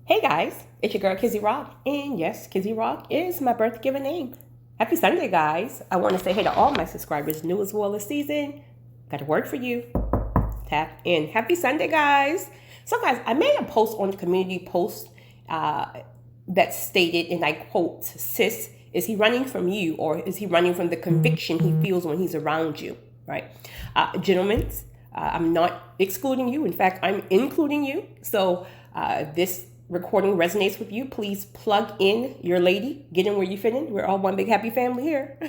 Hey guys, it's your girl Kizzy Rock, and yes, Kizzy Rock is my birth given name. Happy Sunday, guys. I want to say hey to all my subscribers, new as well as season. Got a word for you. Tap in. Happy Sunday, guys. So, guys, I made a post on the community post that stated, and I quote, "Sis, is he running from you, or is he running from the conviction he feels when he's around you?" Right, gentlemen. I'm not excluding you. In fact, I'm including you. So this recording resonates with you. Please plug in your lady. Get in where you fit in. We're all one big happy family here. All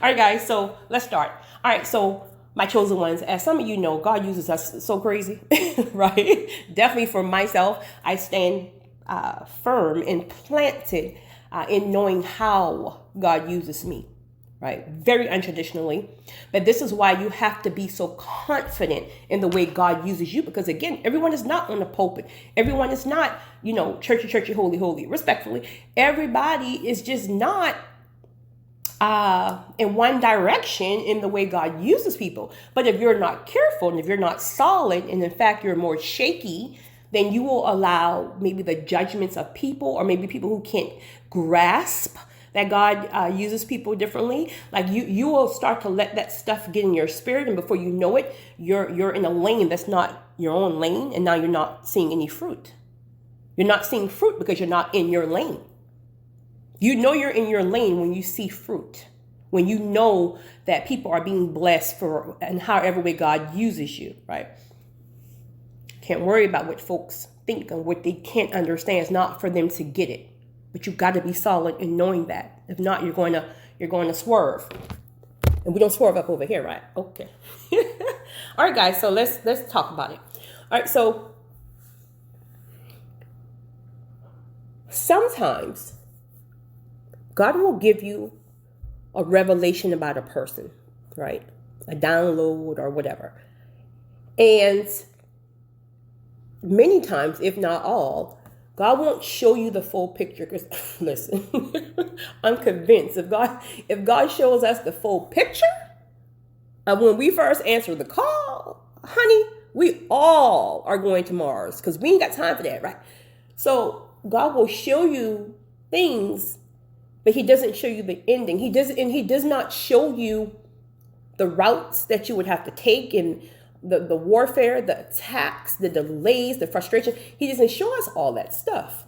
right, guys. So let's start. All right. So my chosen ones, as some of you know, God uses us so crazy, right? Definitely for myself, I stand firm and planted in knowing how God uses me. Right? Very untraditionally. But this is why you have to be so confident in the way God uses you. Because again, everyone is not on the pulpit. Everyone is not, churchy, holy, respectfully. Everybody is just not in one direction in the way God uses people. But if you're not careful and if you're not solid, and in fact, you're more shaky, then you will allow maybe the judgments of people, or maybe people who can't grasp that God uses people differently. Like you will start to let that stuff get in your spirit, and before you know it, you're in a lane that's not your own lane, and now you're not seeing any fruit. You're not seeing fruit because you're not in your lane. You know you're in your lane when you see fruit, when you know that people are being blessed for and however way God uses you, right? Can't worry about what folks think and what they can't understand. It's not for them to get it. But you've got to be solid in knowing that. If not, you're going to swerve. And we don't swerve up over here, right? Okay. All right, guys. So let's talk about it. All right. So sometimes God will give you a revelation about a person, right? A download or whatever. And many times, if not all, God won't show you the full picture, because listen, I'm convinced if God shows us the full picture of when we first answer the call, honey, we all are going to Mars, because we ain't got time for that, right? So God will show you things, but he doesn't show you the ending. He does not show you the routes that you would have to take, and the warfare, the attacks, the delays, the frustration. He doesn't show us all that stuff.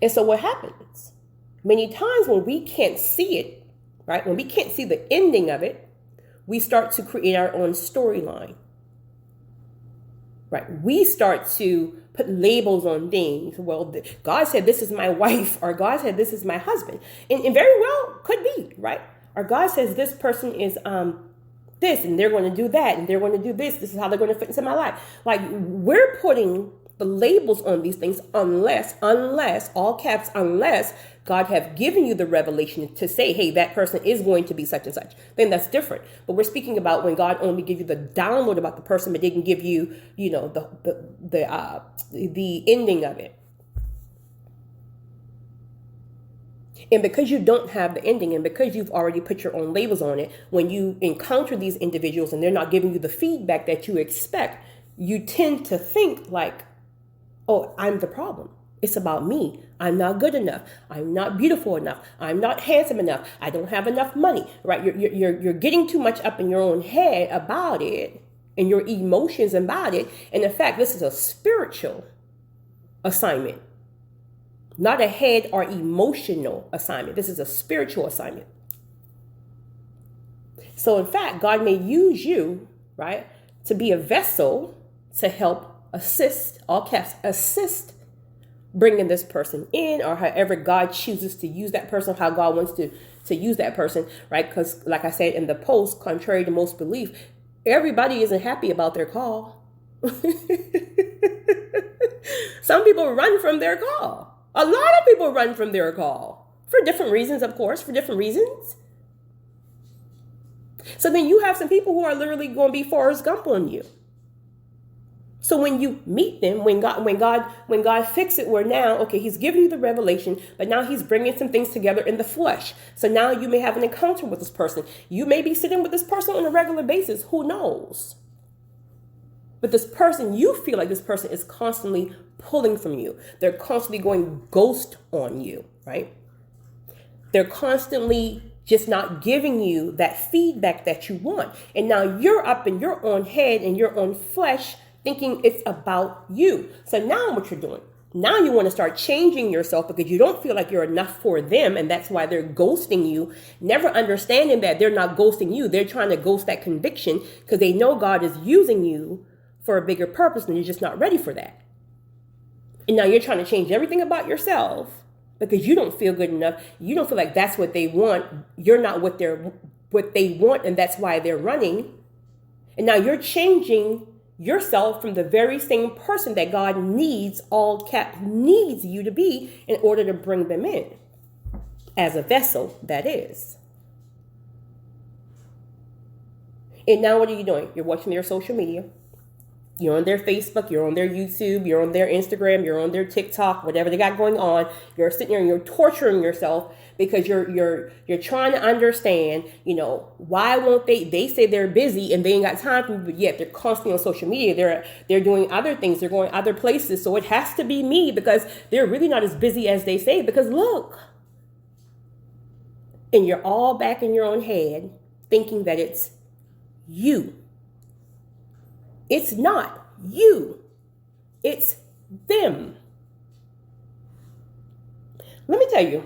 And so what happens? Many times when we can't see it, right? When we can't see the ending of it, we start to create our own storyline. Right? We start to put labels on things. Well, God said this is my wife, or God said this is my husband. And very well could be, right? Or God says this person is this, and they're going to do that, and they're going to do this. This is how they're going to fit into my life. Like, we're putting the labels on these things unless, all caps, unless God have given you the revelation to say, hey, that person is going to be such and such. Then that's different. But we're speaking about when God only gives you the download about the person, but didn't give you, the ending of it. And because you don't have the ending, and because you've already put your own labels on it, when you encounter these individuals and they're not giving you the feedback that you expect, you tend to think like, oh, I'm the problem. It's about me. I'm not good enough. I'm not beautiful enough. I'm not handsome enough. I don't have enough money, right? You're getting too much up in your own head about it and your emotions about it. And in fact, this is a spiritual assignment. Not a head or emotional assignment. This is a spiritual assignment. So in fact, God may use you, right, to be a vessel to help assist, all caps, assist bringing this person in, or however God chooses to use that person, how God wants to use that person, right? Because like I said in the post, contrary to most belief, everybody isn't happy about their call. Some people run from their call. A lot of people run from their call for different reasons, of course, for different reasons. So then you have some people who are literally going to be Forrest Gump on you. So when you meet them, when God fixes it, where now, okay, he's giving you the revelation, but now he's bringing some things together in the flesh. So now you may have an encounter with this person. You may be sitting with this person on a regular basis. Who knows? But this person, you feel like this person is constantly pulling from you. They're constantly going ghost on you, right? They're constantly just not giving you that feedback that you want. And now you're up in your own head and your own flesh thinking it's about you. So now what you're doing, now you want to start changing yourself because you don't feel like you're enough for them. And that's why they're ghosting you, never understanding that they're not ghosting you. They're trying to ghost that conviction because they know God is using you for a bigger purpose and you're just not ready for that. And now you're trying to change everything about yourself because you don't feel good enough. You don't feel like that's what they want. You're not what they want, and that's why they're running. And now you're changing yourself from the very same person that God needs, all cap, needs you to be in order to bring them in. As a vessel, that is. And now what are you doing? You're watching their social media. You're on their Facebook, you're on their YouTube, you're on their Instagram, you're on their TikTok, whatever they got going on. You're sitting there and you're torturing yourself because you're trying to understand, why won't they say they're busy and they ain't got time for me, but yet they're constantly on social media. They're doing other things, they're going other places. So it has to be me because they're really not as busy as they say, because look. And you're all back in your own head thinking that it's you. It's not you. It's them. Let me tell you,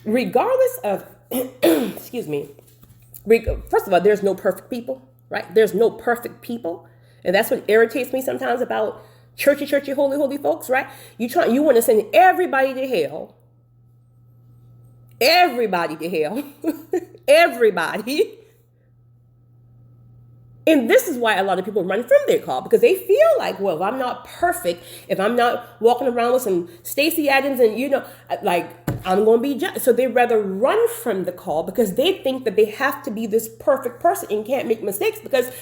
regardless of, excuse me, first of all, there's no perfect people, right? There's no perfect people. And that's what irritates me sometimes about churchy, holy folks, right? You want to send everybody to hell. Everybody to hell. Everybody. And this is why a lot of people run from their call, because they feel like, well, if I'm not perfect, if I'm not walking around with some Stacey Adams and, I'm going to be judged. So they rather run from the call because they think that they have to be this perfect person and can't make mistakes because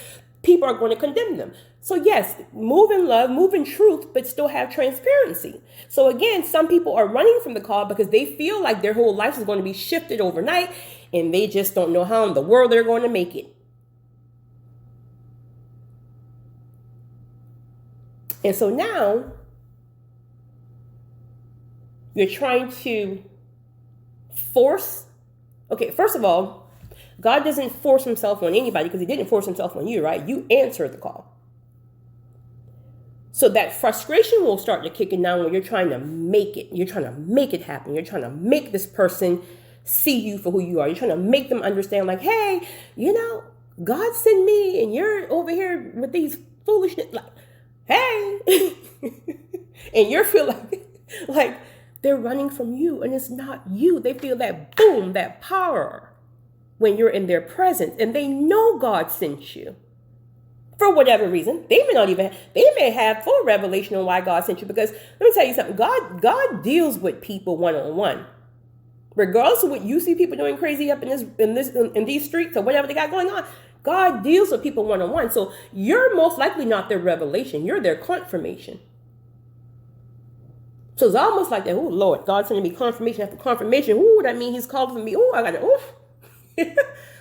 people are going to condemn them. So yes, move in love, move in truth, but still have transparency. So again, some people are running from the call because they feel like their whole life is going to be shifted overnight and they just don't know how in the world they're going to make it. And so now you're trying to force. Okay, first of all, God doesn't force himself on anybody because he didn't force himself on you, right? You answer the call. So that frustration will start to kick in now when you're trying to make it. You're trying to make it happen. You're trying to make this person see you for who you are. You're trying to make them understand like, hey, God sent me and you're over here with these foolishness. Hey, and you feel like they're running from you and it's not you. They feel that boom, that power when you're in their presence and they know God sent you for whatever reason. They may have full revelation on why God sent you, because let me tell you something. God deals with people one-on-one. Regardless of what you see people doing crazy up in these streets or whatever they got going on, God deals with people one-on-one. So you're most likely not their revelation. You're their confirmation. So it's almost like that. Oh, Lord, God's sending me confirmation after confirmation. Ooh, that means he's calling for me. Ooh, I got to, oof.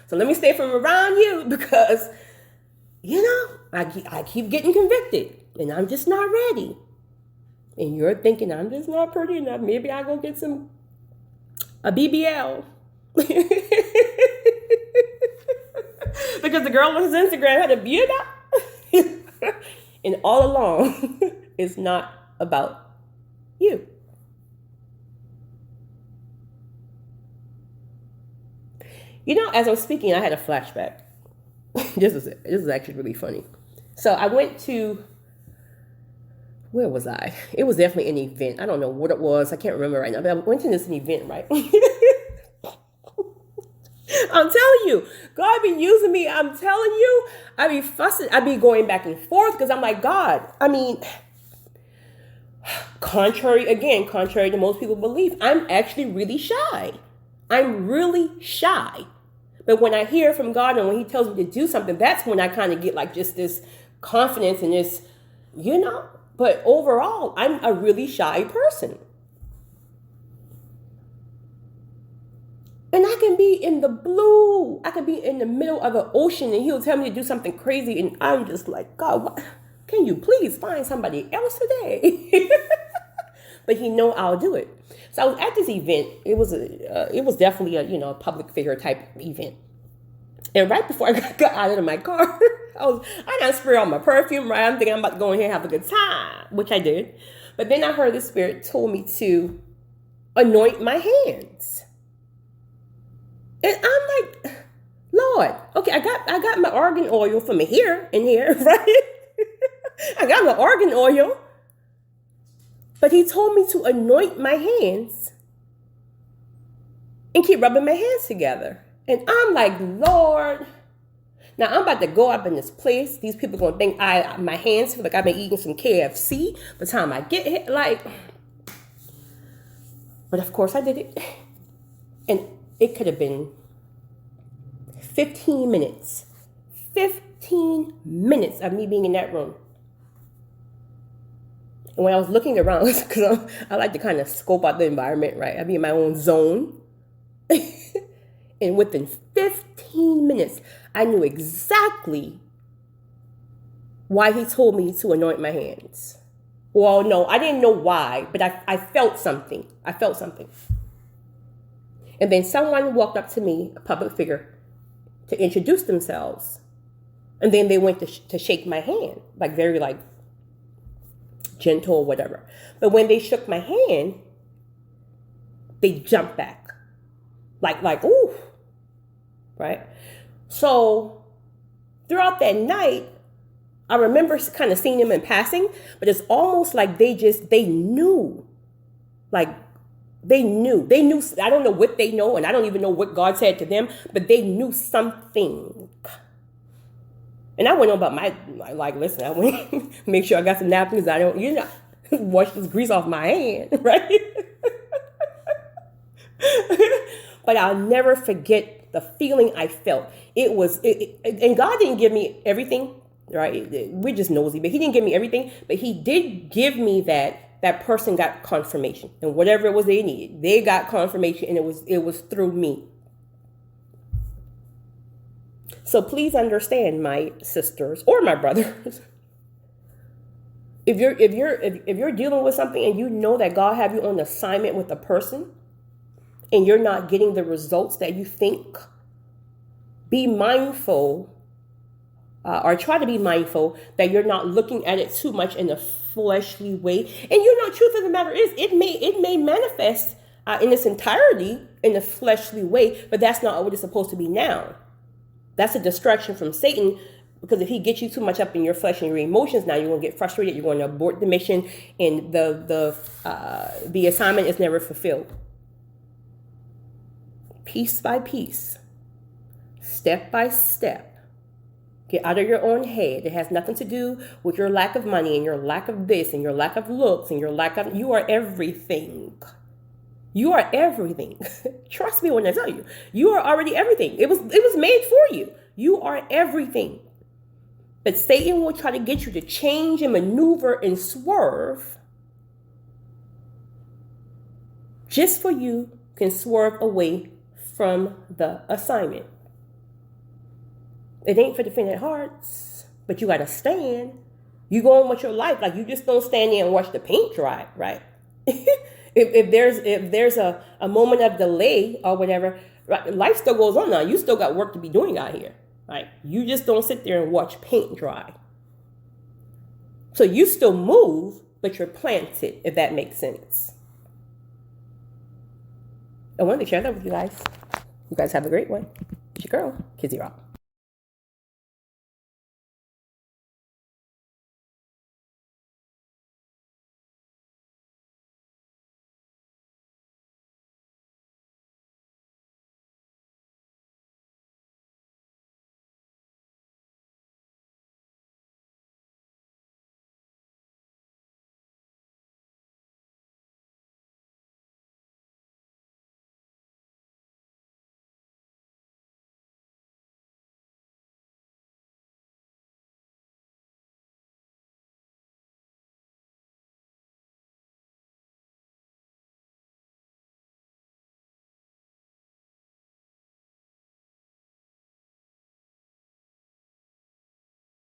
So let me stay from around you because, I keep getting convicted and I'm just not ready. And you're thinking, I'm just not pretty enough. Maybe I'll go get a BBL. Because the girl on his Instagram had a beauty. And all along, it's not about you. As I was speaking, I had a flashback. This is actually really funny. So I went to, where was I? It was definitely an event. I don't know what it was. I can't remember right now. But I went to this event, right? I'm telling you, God be using me. I'm telling you, I be fussing. I be going back and forth because I'm like, God, contrary to most people believe, I'm actually really shy. I'm really shy. But when I hear from God and when he tells me to do something, that's when I kind of get like just this confidence and this, but overall, I'm a really shy person. And I can be in the blue. I can be in the middle of the ocean and he'll tell me to do something crazy. And I'm just like, God, what? Can you please find somebody else today? But he know I'll do it. So I was at this event. It was definitely a public figure type event. And right before I got out of my car, I done sprayed all my perfume, right? I'm thinking I'm about to go in here and have a good time, which I did. But then I heard the Spirit told me to anoint my hands. And I'm like, Lord, okay, I got my argan oil from here and here, right? I got my argan oil. But he told me to anoint my hands and keep rubbing my hands together. And I'm like, Lord, now I'm about to go up in this place. These people going to think my hands feel like I've been eating some KFC by the time I get here. But of course I did it. And it could have been 15 minutes. 15 minutes of me being in that room. And when I was looking around, because I like to kind of scope out the environment, right? I'd be in my own zone. And within 15 minutes, I knew exactly why he told me to anoint my hands. Well, no, I didn't know why, but I felt something. I felt something. And then someone walked up to me, a public figure, to introduce themselves. And then they went to shake my hand, very gentle or whatever. But when they shook my hand, they jumped back. Ooh, right? So throughout that night, I remember kind of seeing them in passing, but it's almost like they knew. They knew. I don't know what they know, and I don't even know what God said to them, but they knew something. And I went on about listen, I went make sure I got some napkins. I don't, wash this grease off my hand, right? But I'll never forget the feeling I felt. And God didn't give me everything, right? We're just nosy, but he didn't give me everything, but he did give me that person got confirmation, and whatever it was they needed, they got confirmation, and it was through me. So please understand, my sisters or my brothers, if you're dealing with something and you know that God have you on assignment with a person, and you're not getting the results that you think, be mindful, or try to be mindful that you're not looking at it too much in a fleshly way. And truth of the matter is, it may manifest in its entirety in a fleshly way, but that's not what it's supposed to be now. That's a distraction from Satan, because if he gets you too much up in your flesh and your emotions, now you're going to get frustrated. You're going to abort the mission, and the assignment is never fulfilled. Piece by piece, step by step, get out of your own head. It has nothing to do with your lack of money and your lack of this and your lack of looks and you are everything. You are everything. Trust me when I tell you, you are already everything. It was made for you. You are everything. But Satan will try to get you to change and maneuver and swerve just for you can swerve away from the assignment. It ain't for the faint of hearts, but you got to stand. You go on with your life. You just don't stand there and watch the paint dry, right? if there's a moment of delay or whatever, right, life still goes on now. You still got work to be doing out here, right? You just don't sit there and watch paint dry. So you still move, but you're planted, if that makes sense. I wanted to share that with you guys. You guys have a great one. It's your girl, Kizzy Rock.